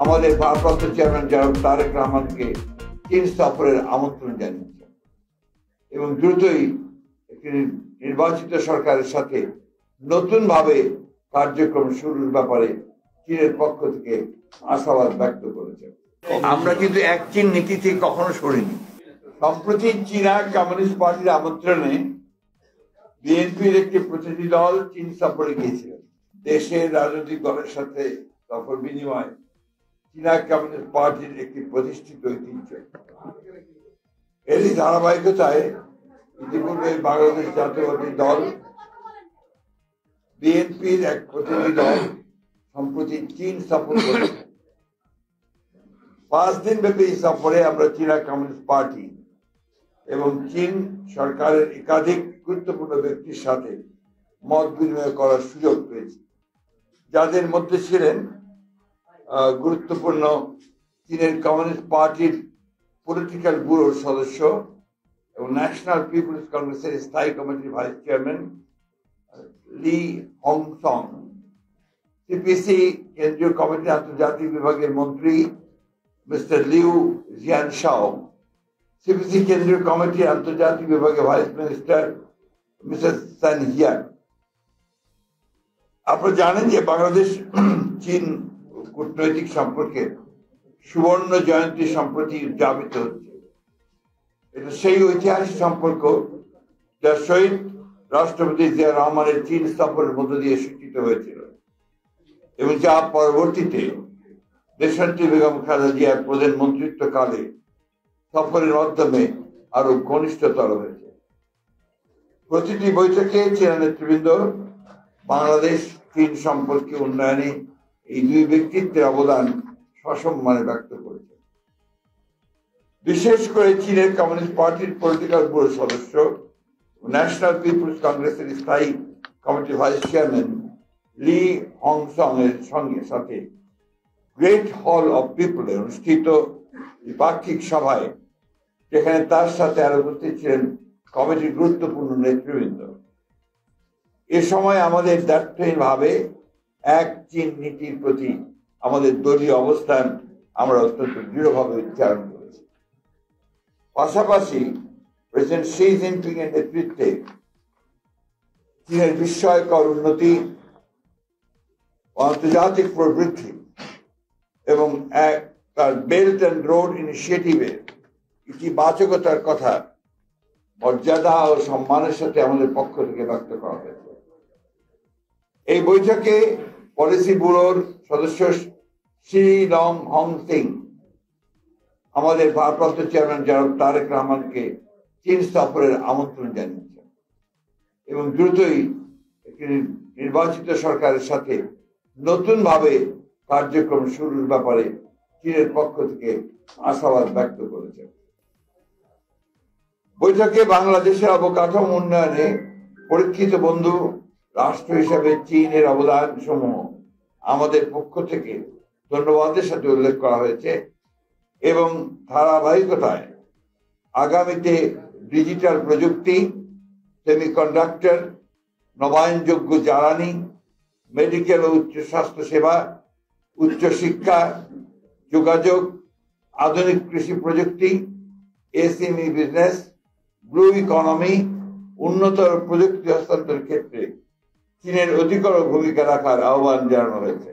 আমাদের ভারপ্রাপ্ত চেয়ারম্যান জনাব তারেক রহমানকে চীন সফরের আমন্ত্রণ জানিয়েছেন এবং দ্রুতই একটি নির্বাচিত সরকারের সাথে নতুনভাবে কার্যক্রম শুরুর ব্যাপারে চীনের পক্ষ থেকে আশাবাদ ব্যক্ত করেছেন। আমরা কিন্তু এক চীন নীতি থেকে কখনো সরিনি। সম্প্রতি চীনা কমিউনিস্ট পার্টির আমন্ত্রণে বিএনপির একটি প্রতিনিধি দল চীন সফরে গিয়েছিলেন। দেশের রাজনৈতিক দলের সাথে সফর বিনিময় চীনা কমিউনিস্ট পার্টির একটি প্রতিষ্ঠিত ঐতিহ্য। এরই ধারাবাহিকতায় ইতিপূর্বে বাংলাদেশ জাতীয়তাবাদী দল বিএনপির এক প্রতিনিধি দল সম্প্রতি চীন সফর করেছে। 5 দিন ব্যাপী এই সফরে আমরা চীনা কমিউনিস্ট পার্টি এবং চীন সরকারের একাধিক গুরুত্বপূর্ণ ব্যক্তির সাথে মত বিনিময় করার সুযোগ পেয়েছি, যাদের মধ্যে ছিলেন গুরুত্বপূর্ণ চীনের কমিউনিস্ট পার্টির পলিটিক্যাল ব্যুরোর সদস্য এবং ন্যাশনাল পিপলস কংগ্রেসের স্থায়ী কমিটির ভাইস চেয়ারম্যান লি হংসং, সিপিসি কেন্দ্রীয় কমিটির আন্তর্জাতিক বিভাগের মন্ত্রী মিস্টার লিউ জিয়ানশাও, সিপিসি কেন্দ্রীয় কমিটির আন্তর্জাতিক বিভাগের ভাইস মিনিস্টার মিসেস সান হিয়ান। আপনারা জানেন যে বাংলাদেশ চীন কূটনৈতিক সম্পর্কে সুবর্ণ জয়ন্তী সম্প্রতি উদযাপিত হচ্ছে। এটা সেই ঐতিহাসিক সম্পর্ক যা শহীদ রাষ্ট্রপতি জিয়া রহমানের চীন সফরের মধ্য দিয়ে সূচিত হয়েছিল এবং যা পরবর্তীতে দেশনেত্রী বেগম খালেদা জিয়ার প্রধানমন্ত্রিত্ব কালে সফরের মাধ্যমে আরো ঘনিষ্ঠতর হয়েছে। প্রতিটি বৈঠকে চীনা নেতৃবৃন্দ বাংলাদেশ চীন সম্পর্কে উন্নয়নে এই দুই ব্যক্তিত্বের অবদান সসম্মানে ব্যক্ত করেছে। বিশেষ করে চীনের কমিউনিস্ট পার্টির পলিটিক্যাল ব্যুরো সদস্য ন্যাশনাল পিপলস কংগ্রেসের স্থায়ী কমিটির ভাইস চেয়ারম্যান লি হংসং এর সাথে গ্রেট হল অফ পিপলে অনুষ্ঠিত দ্বিপাক্ষিক সভায়, যেখানে তার সাথে আরো উপস্থিত ছিলেন কমিটির গুরুত্বপূর্ণ নেতৃবৃন্দ। এ সময় আমাদের দ্ব্যর্থহীনভাবে এক চীন নীতির প্রতি আমাদের দলীয় অবস্থান আমরা অত্যন্ত দৃঢ়ভাবে উচ্চারণ করেছি। পাশাপাশি প্রেসিডেন্ট শি জিনপিং এর নেতৃত্বে চীনের বিস্ময়কর উন্নতি, আন্তর্জাতিক প্রবৃদ্ধি এবং তার বেল্ট অ্যান্ড রোড ইনিশিয়েটিভের ইতিবাচকতার কথা মর্যাদা ও সম্মানের সাথে আমাদের পক্ষ থেকে ব্যক্ত করা হয়েছে। এই বৈঠকে পলিসি ব্যুরোর সদস্য শ্রী লং হং সিং আমাদের ভারপ্রাপ্ত চেয়ারম্যান জনাব তারেক রহমানকে চীন সফরের আমন্ত্রণ জানিয়েছেন এবং দ্রুতই একটি নির্বাচিত সরকারের সাথে নতুনভাবে কার্যক্রম শুরুর ব্যাপারে চীনের পক্ষ থেকে আশাবাদ ব্যক্ত করেছেন। বৈঠকে বাংলাদেশের অবকাঠামো উন্নয়নে পরীক্ষিত বন্ধু রাষ্ট্র হিসাবে চীনের অবদান সমূহ আমাদের পক্ষ থেকে ধন্যবাদের সাথে উল্লেখ করা হয়েছে এবং ধারাবাহিকতায় আগামীতে ডিজিটাল প্রযুক্তি, সেমিকন্ডাক্টর, নবায়নযোগ্য জ্বালানি, মেডিকেল ও উচ্চ স্বাস্থ্য সেবা, উচ্চ শিক্ষা, যোগাযোগ, আধুনিক কৃষি প্রযুক্তি, এসএমই বিজনেস, ব্লু ইকোনমি, উন্নত প্রযুক্তি হস্তান্তরের ক্ষেত্রে চীনের অধিকতর ভূমিকা রাখার আহ্বান জানানো হয়েছে।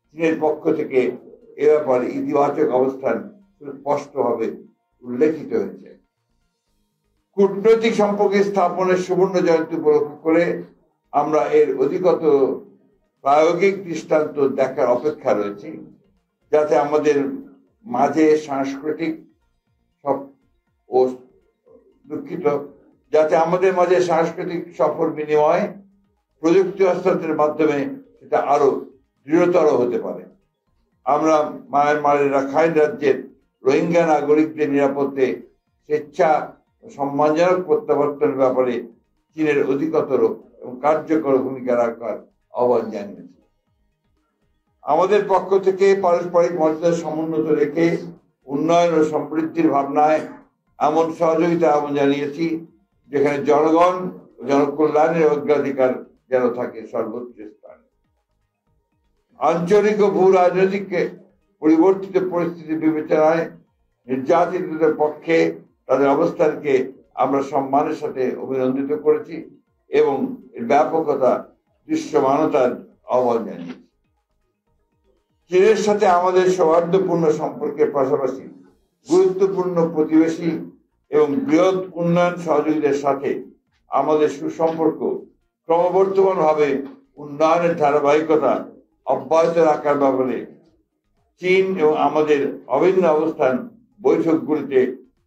চীনের পক্ষ থেকে এ ব্যাপারে ইতিবাচক অবস্থান স্পষ্টভাবে উল্লেখিত হয়েছে। কূটনৈতিক সম্পর্ক স্থাপনের সুবর্ণ জয়ন্তী উপলক্ষ করে আমরা এর অধিকতর প্রায়োগিক দৃষ্টান্ত দেখার অপেক্ষা রয়েছি, যাতে আমাদের মাঝে সাংস্কৃতিক সফর বিনিময় প্রযুক্তি হস্তান্তরের মাধ্যমে সেটা আরো দৃঢ়তর হতে পারে। আমরা মায়ানমারের রাখাইন রাজ্যের রোহিঙ্গা নাগরিকদের নিরাপত্তে স্বেচ্ছা সম্মানজনক প্রত্যাবর্তনের ব্যাপারে চীনের অধিকতর এবং কার্যকর ভূমিকা রাখার আহ্বান জানিয়েছি। আমাদের পক্ষ থেকে পারস্পরিক মর্যাদা সমুন্নত রেখে উন্নয়ন ও সমৃদ্ধির ভাবনায় এমন সহযোগিতা আহ্বান জানিয়েছি যেখানে জনগণ ও জনকল্যাণের অগ্রাধিকার যেন থাকে সর্বোচ্চ স্থানে। আঞ্চলিক ও ভূ রাজনৈতিক পরিবর্তিত পরিস্থিতি বিবেচনায় নির্যাতিতদের পক্ষে তাদের অবস্থানকে আমরা সম্মানের সাথে অভিনন্দিত করেছি এবং এর ব্যাপকতা দৃশ্যমানতার আহ্বান জানিয়েছি। চীনের সাথে আমাদের সৌহার্দ্যপূর্ণ সম্পর্কের পাশাপাশি গুরুত্বপূর্ণ প্রতিবেশী এবং বৃহৎ উন্নয়ন সহযোগীদের সাথে আমাদের সুসম্পর্ক ক্রমবর্ধমানভাবে উন্নয়নের ধারাবাহিকতা অব্যাহত রাখার ব্যাপারে চীন এবং আমাদের অভিন্ন অবস্থান বৈঠকগুলিতে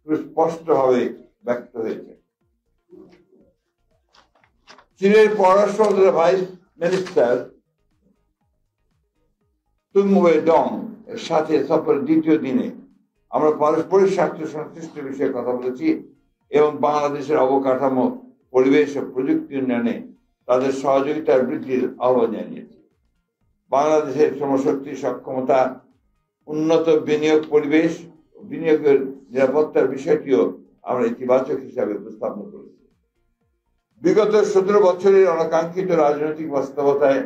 সুস্পষ্টভাবে ব্যক্ত হয়েছে। চীনের পররাষ্ট্র ভাইস মিনিস্টার তুংওয়ে ডং এর সাথে সফরের দ্বিতীয় দিনে আমরা পারস্পরিক স্বার্থ সংশ্লিষ্ট বিষয়ে কথা বলেছি এবং বাংলাদেশের অবকাঠামো, পরিবেশ ও প্রযুক্তি উন্নয়নে তাদের সহযোগিতার বৃদ্ধির আহ্বান জানিয়েছি। বাংলাদেশের শ্রমশক্তি সক্ষমতা, উন্নত বিনিয়োগ পরিবেশ, বিনিয়োগের নিরাপত্তার বিষয়টিও আমরা ইতিবাচক হিসাবে উপস্থাপন করেছি। বিগত 17 বছরের অনাকাঙ্ক্ষিত রাজনৈতিক বাস্তবতায়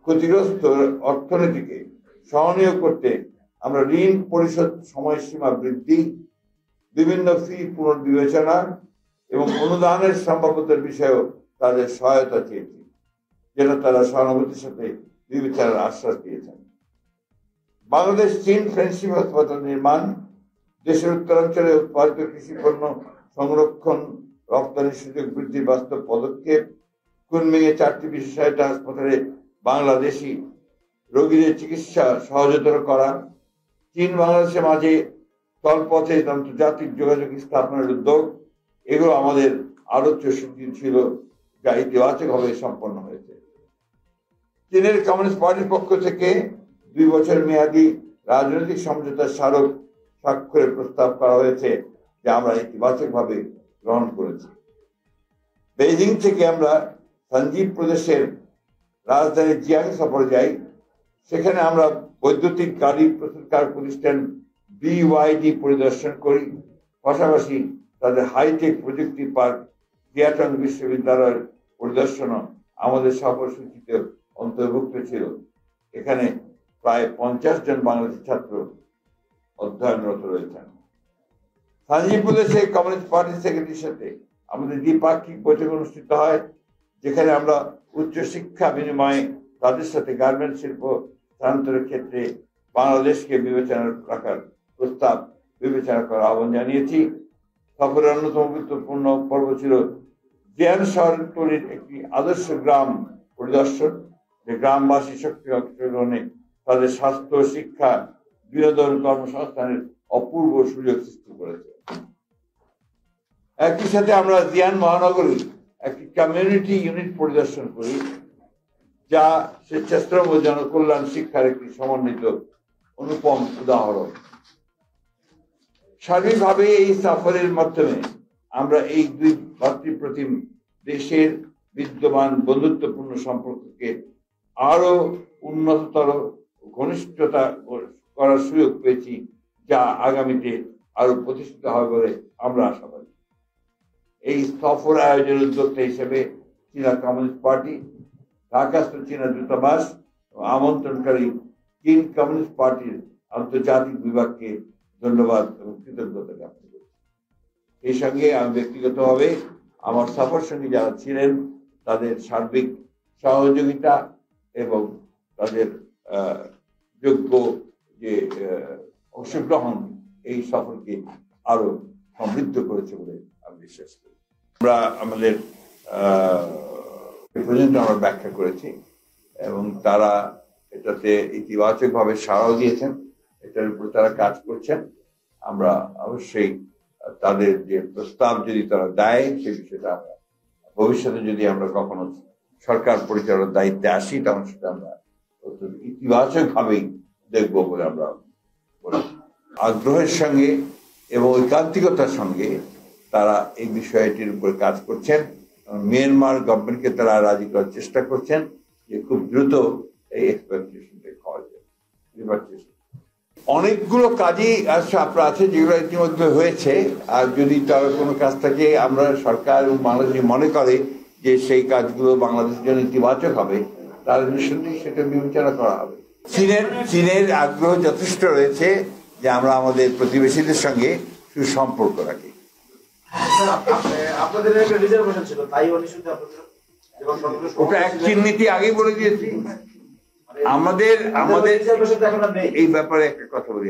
ক্ষতিগ্রস্ত অর্থনীতিকে সহনীয় করতে আমরা ঋণ পরিশোধ সময়সীমা বৃদ্ধি, বিভিন্ন ফি পুনর্বিবেচনা এবং অনুদানের সম্ভাব্যতার বিষয়েও তাদের সহায়তা চেয়েছি, যেটা তারা সহানুভূতির সাথে বিবেচনার আশ্বাস দিয়েছেন। বাংলাদেশ চীন ফ্রেন্ডশিপ হাসপাতাল নির্মাণ, দেশের উত্তরাঞ্চলে উৎপাদিত কৃষি পণ্য সংরক্ষণ, রপ্তানির সুযোগ বৃদ্ধির বাস্তব পদক্ষেপ, কুনমিংয়ে 4টি বিশেষায়িত হাসপাতালে বাংলাদেশি রোগীদের চিকিৎসা সহজতর করা, চীন বাংলাদেশের মাঝে স্থলপথে আন্তর্জাতিক যোগাযোগ স্থাপনের উদ্যোগ, এগুলো আমাদের আলোচ্য সুযোগ ছিল, যা ইতিবাচকভাবে সম্পন্ন হয়েছে। চীনের কমিউনিস্ট পার্টির পক্ষ থেকে 2 বছর মেয়াদী রাজনৈতিক সমঝোতার স্মারক স্বাক্ষরের প্রস্তাব করা হয়েছে, যা আমরা ইতিবাচকভাবে গ্রহণ করেছি। বেইজিং থেকে আমরা সঞ্জীব প্রদেশের রাজধানী জিয়াং সফরে যাই। সেখানে আমরা বৈদ্যুতিক গাড়ি প্রস্তুতকার প্রতিষ্ঠান BYD পরিদর্শন করি। পাশাপাশি তাদের হাইটেক প্রযুক্তি পার্ক জিয়াটং বিশ্ববিদ্যালয়ের পরিদর্শনও আমাদের সফর সূচিতে অন্তর্ভুক্ত ছিল। এখানে প্রায় 50 জন বাংলাদেশি ছাত্র অধ্যয়নরত রয়েছেন। সঞ্জীব প্রদেশে কমিউনিস্ট পার্টির সেক্রেটারির সাথে আমাদের দ্বিপাক্ষিক বৈঠক অনুষ্ঠিত হয়, যেখানে আমরা উচ্চশিক্ষা বিনিময়ে তাদের সাথে গার্মেন্টস শিল্প স্থানান্তরের ক্ষেত্রে বাংলাদেশকে বিবেচনা রাখার প্রস্তাব বিবেচনা করার আহ্বান জানিয়েছি। সফরের অন্যতম গুরুত্বপূর্ণ পর্ব ছিল জিয়ান শহর তৈরির একটি আদর্শ গ্রাম পরিদর্শন, যে গ্রামবাসী সক্রিয় অংশগ্রহণে তাদের স্বাস্থ্য, শিক্ষা, বিনোদন, কর্মসংস্থানের অপূর্ব সুযোগ সৃষ্টি করেছে। একই সাথে আমরা জিয়ান মহানগরীর একটি কমিউনিটি ইউনিট পরিদর্শন করি, যা স্বেচ্ছাশ্রম ও জনকল্যাণ শিক্ষার একটি সমন্বিত অনুপম উদাহরণ। সার্বিকভাবে এই সফরের মাধ্যমে আমরা এই 2 ভাতৃপ্রতিম দেশের বিদ্যমান বন্ধুত্বপূর্ণ সম্পর্ককে আরো উন্নততর ঘনিষ্ঠতা করার সুযোগ পেয়েছি, যা আগামীতে আরো প্রতিষ্ঠিত হবে বলে আমরা আশাবাদী। এই সফর আয়োজনের উদ্যোক্তা হিসেবে চীনা কমিউনিস্ট পার্টি, ঢাকাস্থ চীনা দূতাবাস ও আমন্ত্রণকারী চীন কমিউনিস্ট পার্টির আন্তর্জাতিক বিভাগকে ধন্যবাদ এবং কৃতজ্ঞতা জ্ঞাপন করছি। এই সঙ্গে আমি ব্যক্তিগতভাবে আমার সফর সঙ্গী যারা ছিলেন তাদের সার্বিক সহযোগিতা এবং তাদের যোগ্য যে অংশগ্রহণ এই সফরকে আরো সমৃদ্ধ করেছে বলে আমি বিশ্বাস করি। আমরা আমাদের পর্যন্ত আমরা ব্যাখ্যা করেছি এবং তারা এটাতে ইতিবাচকভাবে সাড়াও দিয়েছেন, এটার উপর তারা কাজ করছেন। আমরা অবশ্যই তাদের যে প্রস্তাব যদি তারা দেয় সে বিষয়টা আমরা ভবিষ্যতে যদি আমরা কখনো সরকার পরিচালনার দায়িত্বে আসি তখন সেটা আমরা ইতিবাচক ভাবেই দেখবো বলে আমরা আগ্রহের সঙ্গে এবং ঐকান্তিকতার সঙ্গে তারা এই বিষয়টির উপর কাজ করছেন। মিয়ানমার গভর্নমেন্টকে তারা রাজি করার চেষ্টা করছেন যে খুব দ্রুত এই এক্সপেক্টেশনটা হওয়া যায়। অনেকগুলো কাজই আপনার আছে যেগুলো ইতিমধ্যে হয়েছে, আর যদি তার কোনো কাজ থাকে আমরা সরকার এবং বাংলাদেশ মনে করে যে সেই কাজগুলো বাংলাদেশের জন্য ইতিবাচক হবে, তাহলে নিঃসন্দেহে সেটা বিবেচনা করা হবে। চীনের আগ্রহ যথেষ্ট রয়েছে যে আমরা আমাদের প্রতিবেশীদের সঙ্গে সুসম্পর্ক রাখি। ওটা এক চীন নীতি আগেই বলে দিয়েছি। আমাদের এই ব্যাপারে একটা কথা বলি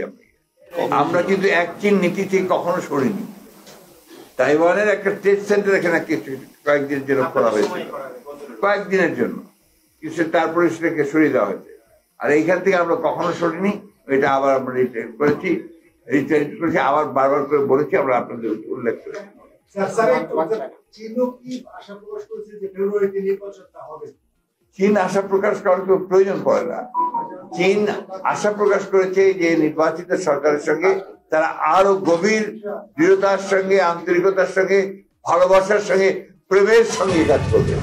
আমরা কিন্তু এক চীন নীতি থেকে কখনো সরিনি। তাইওয়ানের একটা টেস্ট সেন্টার এখানে কয়েকদিনের জন্য খোলা হয়েছিল, কয়েকদিনের জন্য, কিন্তু তারপরে সেটাকে সরিয়ে দেওয়া হয়েছে। আর এইখান থেকে আমরা কখনো সরিনি, এটা আবার আমরা রিটার্ন করেছি, আবার বারবার করে বলেছি, আমরা আপনাদের উল্লেখ করেছি। চীন আশা প্রকাশ করার প্রয়োজন পড়ে না। চীন আশা প্রকাশ করেছে যে নির্বাচিত সরকারের সঙ্গে তারা আরো গভীর দৃঢ়তার সঙ্গে, আন্তরিকতার সঙ্গে, ভালোবাসার সঙ্গে, প্রেমের সঙ্গে কাজ করবে।